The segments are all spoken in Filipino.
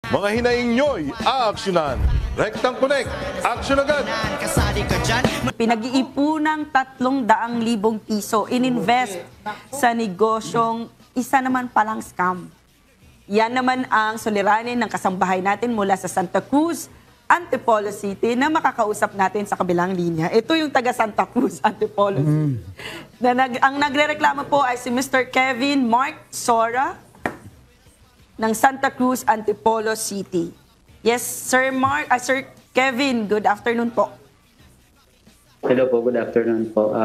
Mga hinaing nyo'y aaksyonan. Rectang Connect, aksyon agad! Pinag-iipunang 300,000 piso ininvest sa negosyong isa naman palang scam. Yan naman ang suliranin ng kasambahay natin mula sa Santa Cruz, Antipolo City na makakausap natin sa kabilang linya. Ito yung taga Santa Cruz, Antipolo City. Ang nagrereklamo po ay si Mr. Kevin Mark Sora ng Santa Cruz, Antipolo City. Yes, Sir Sir Kevin, good afternoon po. Hello po, good afternoon po.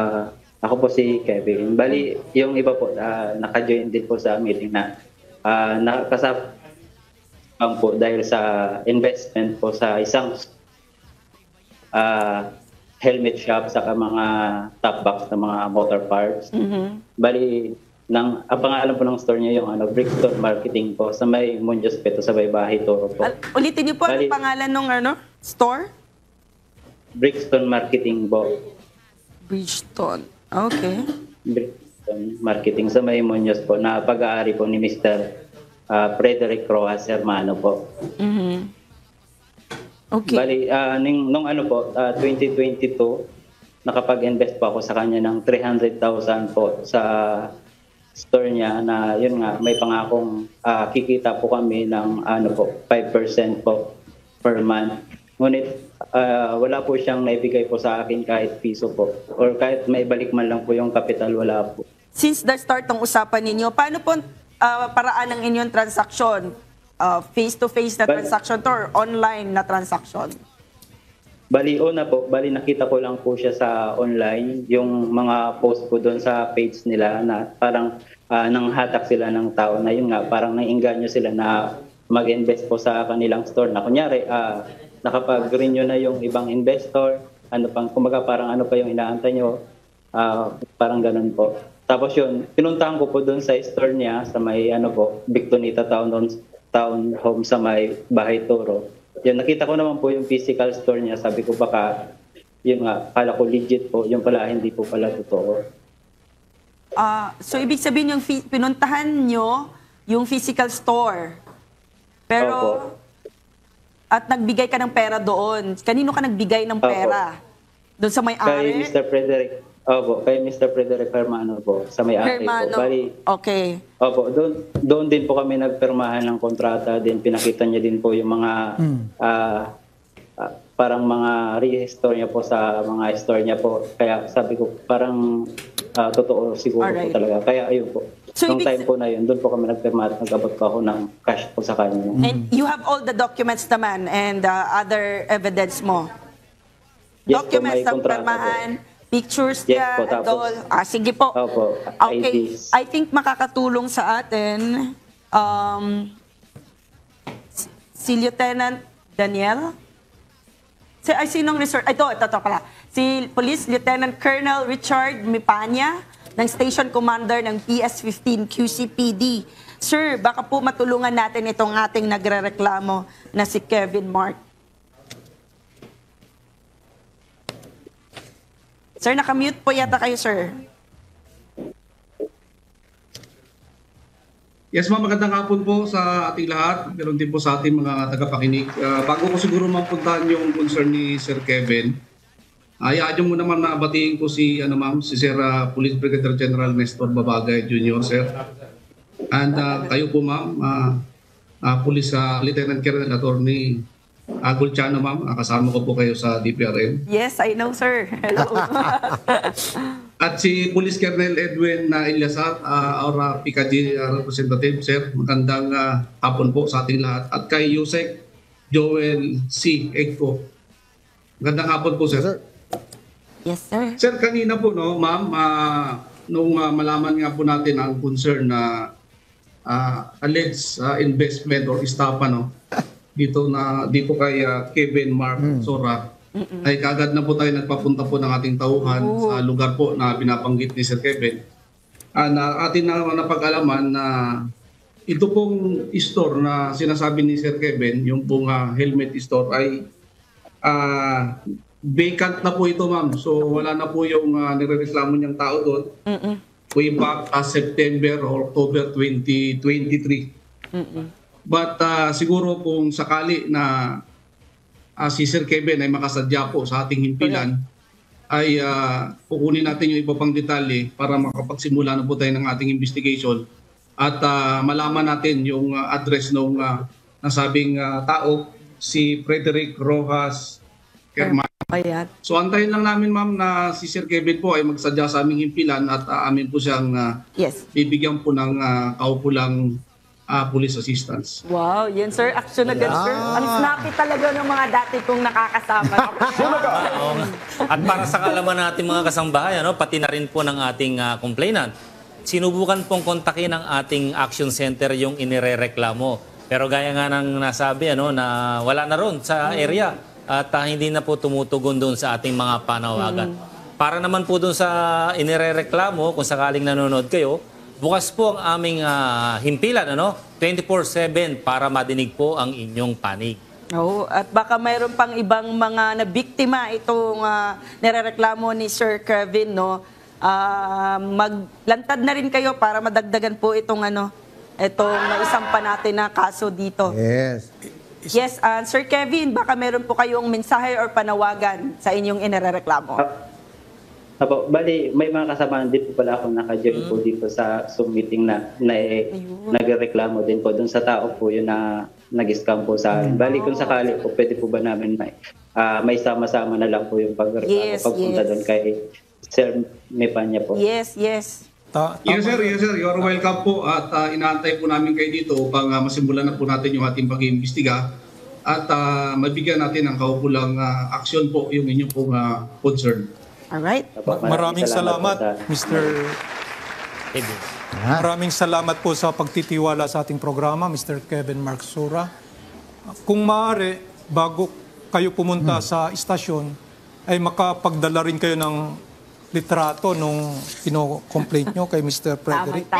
Ako po si Kevin. Bali, yung iba po, naka-join din po sa meeting na nakasap po dahil sa investment po sa isang helmet shop sa mga top box ng mga motor parts. Bali, ang pangalan po ng store niya yung Brixton Marketing po sa may Muñoz Peto sa Baybahay, Toro po. Ulitin niyo po ang pangalan ng store? Brixton Marketing po. Bridgeton. Okay. Brixton Marketing sa may Muñoz po na pag-aari po ni Mr. Frederick Rojas Hermano po. Okay. Bali, nung 2022, nakapag-invest po ako sa kanya ng 300,000 po sa store niya na yun nga, may pangakong kikita po kami ng 5% po per month. Ngunit wala po siyang naibigay po sa akin kahit piso po. Or kahit may balik man lang po yung kapital, wala po. Since the start ng usapan ninyo, paano po paraan ng inyong transaksyon? Face-to-face na transaction to or online na transaction? Bali, nakita ko lang po siya sa online, yung mga post po doon sa page nila na parang nanghatak sila ng tao na yun nga, parang naiinganyo sila na mag-invest po sa kanilang store na kunyari, nakapag-renew na yung ibang investor, kumaga parang ano pa yung inaantay nyo, parang ganun po. Tapos yun, pinuntahan ko po doon sa store niya sa may Victonita Town Home sa may Bahay Toro. Yun, nakita ko naman po yung physical store niya. Sabi ko baka, yun nga, kala ko legit po. Yung pala, hindi po pala totoo. So, ibig sabihin yung pinuntahan nyo yung physical store. Pero, Opo. At nagbigay ka ng pera doon. Kanino ka nagbigay ng pera? Doon sa may-ari? Kay Mr. Frederick. Opo, kay Mr. Frederick Hermano po, sa may-ari po. Bali, okay. Opo, doon din po kami nagpirmahan ng kontrata. Din pinakita niya din po yung mga parang mga re-store niya po sa mga store niya po. Kaya sabi ko parang totoo siguro po talaga. Kaya ayun po. So, nung time po na yun, doon po kami nagpirma at nag-abot po ako ng cash po sa kanya. And you have all the documents naman and other evidence mo? Yes, Documents ng pirmahan? Pictures niya, yes, po, sige po. Opo, okay, IDs. I think makakatulong sa atin si Lieutenant Daniel. Sinong research? Ito pala. Si Police Lieutenant Colonel Richard Mipanya ng Station Commander ng PS-15 QCPD. Sir, baka po matulungan natin itong ating nagrereklamo na si Kevin Mark. Sir, nakamute po yata kayo, sir. Yes, ma'am, magandang hapon po sa ating lahat. Meron din po sa ating mga tagapakinig. Bago ko siguro mapuntahan yung concern ni Sir Kevin, hayaan nyo mo naman na batiin ko si Sir Police Brigadier General Nestor Babagay Jr., sir. And kayo po, ma'am, Police Lieutenant Colonel Attorney Gulciano, ma'am, kasama ko po kayo sa DPRM. Yes, I know, sir. Hello. At si Police Colonel Edwin Ilyasat, our PKG representative, sir. Magandang hapon po sa ating lahat. At kay Yusek Joel C. Egco. Magandang hapon po, sir. Yes, sir. Sir, kanina po, ma'am, nung malaman nga po natin ang concern na alleged investment or estafa, dito kay Kevin Mark Sora, ay kagad na po tayo nagpapunta po ng ating tauhan sa lugar po na binabanggit ni Sir Kevin. Na atin na napag-alaman na ito pong store na sinasabi ni Sir Kevin, yung pong helmet store ay vacant na po ito, ma'am. So wala na po yung nirereklamo niyang tao doon. Way back September or October 2023. But siguro kung sakali na si Sir Kevin ay makasadya po sa ating himpilan, ay kukunin natin yung iba pang detalye para makapagsimula na po tayo ng ating investigation at malaman natin yung address ng nasabing tao, si Frederick Rojas Kerman. Ayan. So antayin lang namin ma'am na si Sir Kevin po ay magsadya sa aming himpilan at amin po siyang Yes. bibigyan po ng kaukulang police assistance. Wow, yan sir. Action agad, sir. Ang snappy talaga ng mga dati kong nakakasama. At para sa kalaman natin mga kasambahay, pati na rin po ng ating complainant, sinubukan pong kontakin ng ating action center yung inirereklamo. Pero gaya nga ng nasabi, na wala na ron sa area at hindi na po tumutugon doon sa ating mga panawagan. Para naman po doon sa inirereklamo, kung sakaling nanonood kayo, bukas po ang aming himpilan, 24/7 para madinig po ang inyong panig. Oo, at baka mayroon pang ibang mga nabiktima itong nirereklamo ni Sir Kevin, no? Maglantad na rin kayo para madagdagan po itong naisampa natin na kaso dito. Yes. Yes, Sir Kevin, baka meron po kayong mensahe or panawagan sa inyong inirereklamo. Apo, bali, may mga kasama din po pala ako naka-join po dito sa Zoom meeting na nagreklamo din po dun sa tao po yun na nag-scam po sa akin. Bali, kung sakali po, pwede po ba namin may sama-sama na lang po yung pagpunta doon kay Sir Mepanya po. Yes. Yes sir, you are welcome po at inaantay po namin kayo dito upang masimulan na po natin yung ating pag-iimbestiga at mabigyan natin ng kaukulang aksyon po yung inyong pong concern. Alright. Maraming salamat, Mr. Kevin. Maraming salamat po sa pagtitiwala sa ating programa, Mr. Kevin Marksura. Kung maaari, bago kayo pumunta sa istasyon, ay makapagdala rin kayo ng litrato nung kino-complaint nyo kay Mr. Frederick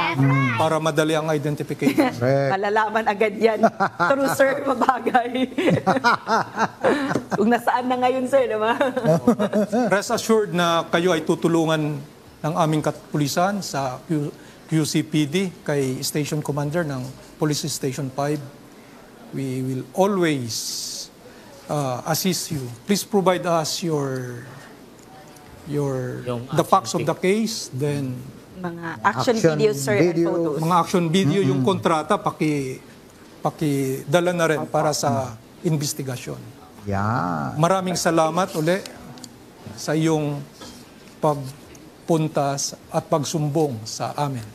para madali ang identification. Malalaman agad yan. True, sir, mabagay. Kung nasaan na ngayon, sir, diba? Rest assured na kayo ay tutulungan ng aming kapulisan sa QCPD kay Station Commander ng Police Station 5. We will always assist you. Please provide us the facts of the case, then Mga action videos, sir, and photos. mga action video, yung kontrata, pakidala na rin para sa investigasyon. Yeah. Maraming salamat uli sa iyong pagpunta at pagsumbong sa amin.